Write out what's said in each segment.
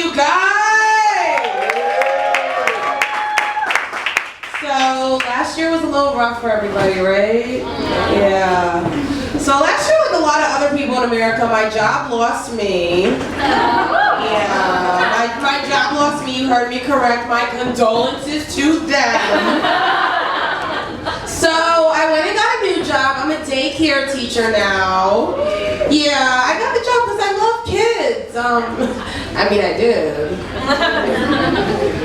you guys? So last year was a little rough for everybody, right? Yeah. So last year, like a lot of other people in America, my job lost me. Yeah, my job lost me. You heard me correct. My condolences to them. So I went and got a new job. I'm a daycare teacher now. Yeah, I got the job because I love kids. I mean, I did.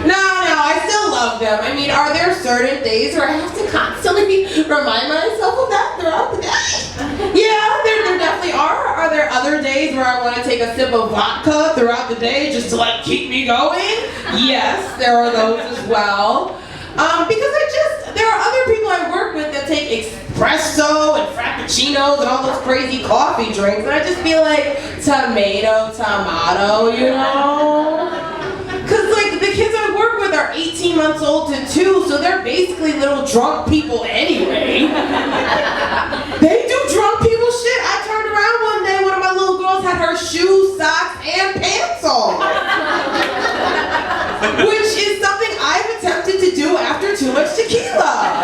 No, I still love them. I mean, are there certain days where I have to constantly remind myself of that throughout the day? Yeah, there definitely are. Are there other days where I want to take a sip of vodka throughout the day just to like keep me going? Yes, there are those as well. Because there are other people I work with that take espresso and frappuccinos and all those crazy coffee drinks, and I just feel like tomato, you know? Because like the kids I work with are 18 months old to 2, so they're basically little drunk people anyway. They do drunk people shit. I turned around one day, one of my little girls had her shoes, socks, and pants on. Which is something I've attempted to do after too much tequila.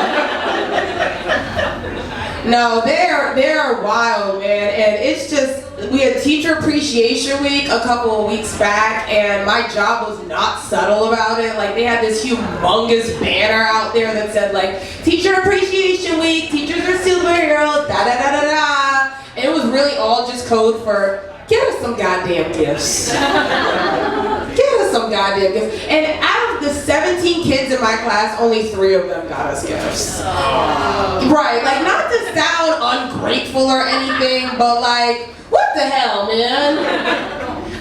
No, they're wild, man, and it's just, we had Teacher Appreciation Week a couple of weeks back, and my job was not subtle about it. Like, they had this humongous banner out there that said, like, Teacher Appreciation Week, teachers are superheroes, da-da-da-da-da, and it was really all just code for, get us some goddamn gifts. Get us some goddamn gifts. And out of the 17 kids in my class, only 3 of them got us gifts. Right, like not to sound ungrateful or anything, but like, what the hell, man?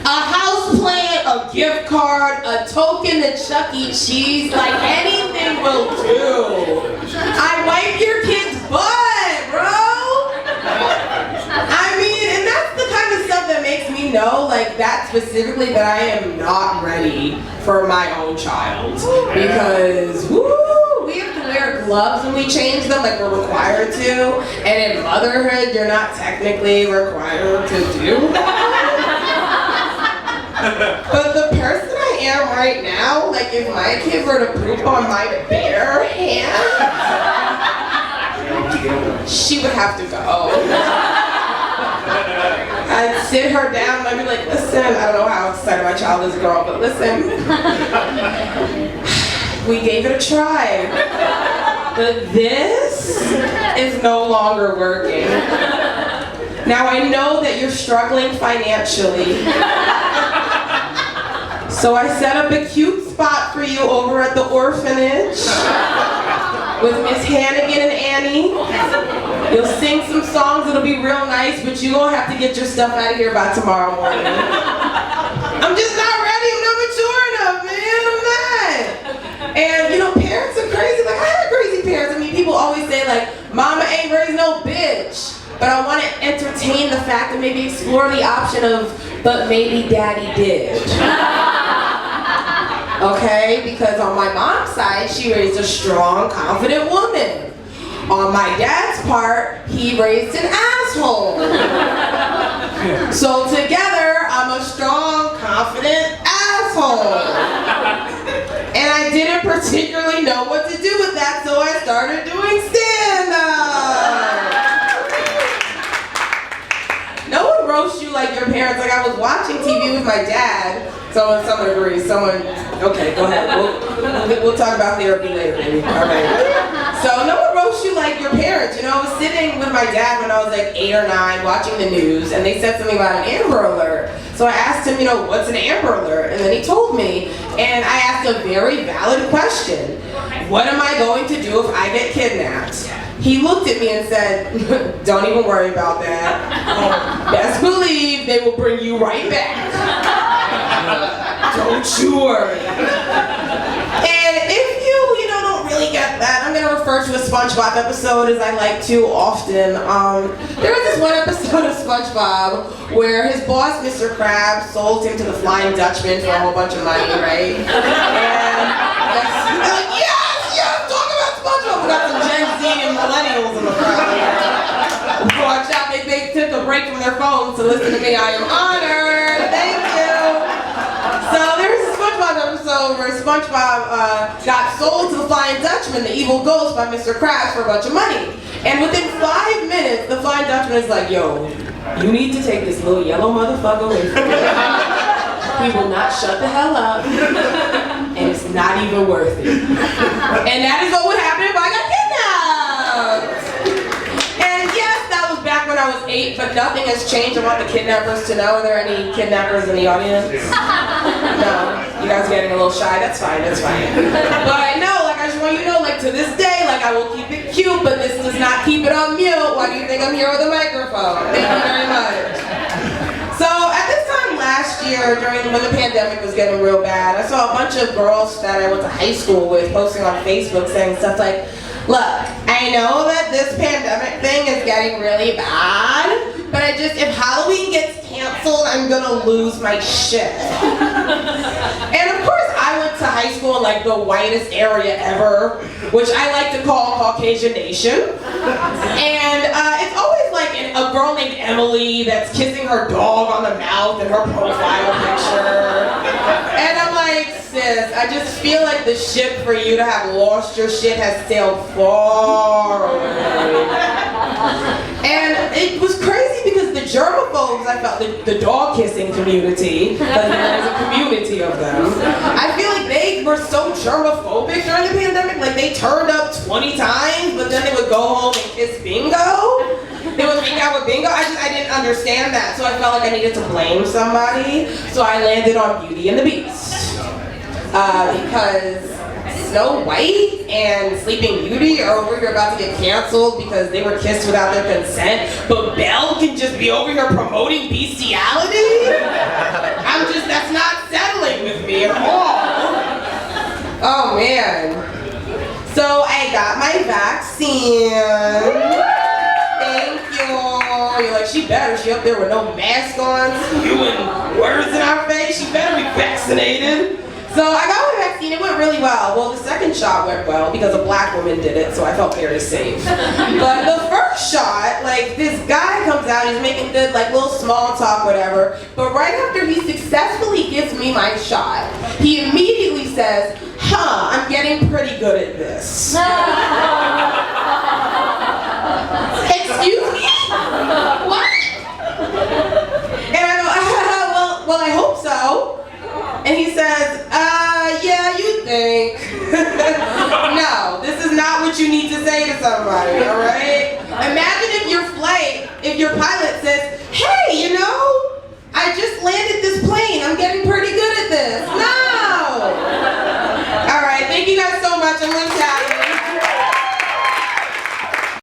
A house plant, a gift card, a token to Chuck E. Cheese, like anything will do. I wipe your kid's butt, bro. I mean, and that's the kind of stuff that makes me know, like that specifically, that I am not ready for my own child. Because, woo, we have to wear gloves when we change them, like we're required to. And in motherhood, you're not technically required to do that. But the person I am right now, like if my kid were to poop on my bare hand, she would have to go. I'd sit her down and I'd be like, listen, I don't know how excited my child is, girl, but listen, we gave it a try, but this is no longer working. Now I know that you're struggling financially, so I set up a cute spot for you over at the orphanage with Miss Hannigan and Annie. You'll sing some songs, it'll be real nice, but you're gonna have to get your stuff out of here by tomorrow morning. I'm just not ready, I'm not mature enough, man, I'm not. And you know, parents are crazy, like I had crazy parents. I mean, people always say like, mama ain't raised no bitch. But I want to entertain the fact and maybe explore the option of, but maybe daddy did. Okay, because on my mom's side, she raised a strong, confident woman. On my dad's part, he raised an asshole. So together, I'm a strong, confident asshole. And I didn't particularly know what to do with that, so I started doing stand-up. No one roasts you like your parents. Like I was watching TV with my dad. Someone agrees. Okay, go ahead. We'll talk about therapy later, baby. All right. So no one roasts you like your parents. You know, I was sitting with my dad when I was like 8 or 9 watching the news, and they said something about an Amber Alert. So I asked him, you know, what's an Amber Alert? And then he told me, and I asked a very valid question. What am I going to do if I get kidnapped? He looked at me and said, don't even worry about that. Best believe they will bring you right back. Don't you worry. And if you don't really get that, I'm going to refer to a SpongeBob episode as I like to often. There was this one episode of SpongeBob where his boss, Mr. Krabs, sold him to the Flying Dutchman for a whole bunch of money, right? And they're like, yes, talk about SpongeBob. We got some Gen Z and millennials in the crowd. Watch out, they took a break from their phones to listen to me. I am honored. Thank you. So there over SpongeBob got sold to the Flying Dutchman, the evil ghost, by Mr. Krabs for a bunch of money. And within 5 minutes, the Flying Dutchman is like, yo, you need to take this little yellow motherfucker away from me. He will not shut the hell up, and it's not even worth it. And that is what would happen if I got kidnapped. And yes, that was back when I was 8, but nothing has changed. I want the kidnappers to know. Are there any kidnappers in the audience? No, you guys are getting a little shy. That's fine, that's fine. But no, like I just want you to know, like to this day, like I will keep it cute, but this does not keep it on mute. Why do you think I'm here with a microphone? Thank you very much. So at this time last year, when the pandemic was getting real bad, I saw a bunch of girls that I went to high school with posting on Facebook saying stuff like, look, I know that this pandemic thing is getting really bad, but if Halloween gets canceled, I'm gonna lose my shit. And of course, I went to high school in like the whitest area ever, which I like to call Caucasian Nation. And it's always like a girl named Emily that's kissing her dog on the mouth in her profile picture. And I'm like, sis, I just feel like the ship for you to have lost your shit has sailed far away. And it was crazy because the germaphobes, I felt, the dog kissing community, because there's a community of them, I feel like they were so germophobic during the pandemic, like they turned up 20 times, but then they would go home and kiss bingo. They would hang out with bingo. I didn't understand that, so I felt like I needed to blame somebody, so I landed on Beauty and the Beast. Because Snow White and Sleeping Beauty are over here about to get canceled because they were kissed without their consent, but Belle can just be over here promoting bestiality? That's not settling with me at all. Oh man. So I got my vaccine. Thank you. You're like, she better. She up there with no mask on, spewing words in our face. She better be vaccinated. So I got my vaccine, it went really well. Well, the second shot went well because a black woman did it, so I felt very safe. But the first shot, like this guy comes out, he's making good, like little small talk, whatever. But right after he successfully gives me my shot, he immediately says, I'm getting pretty good at this. Excuse me? What? And I go, well, I hope so. And he says, yeah, you think. No, this is not what you need to say to somebody, all right? Imagine if your pilot says, hey, I just landed this plane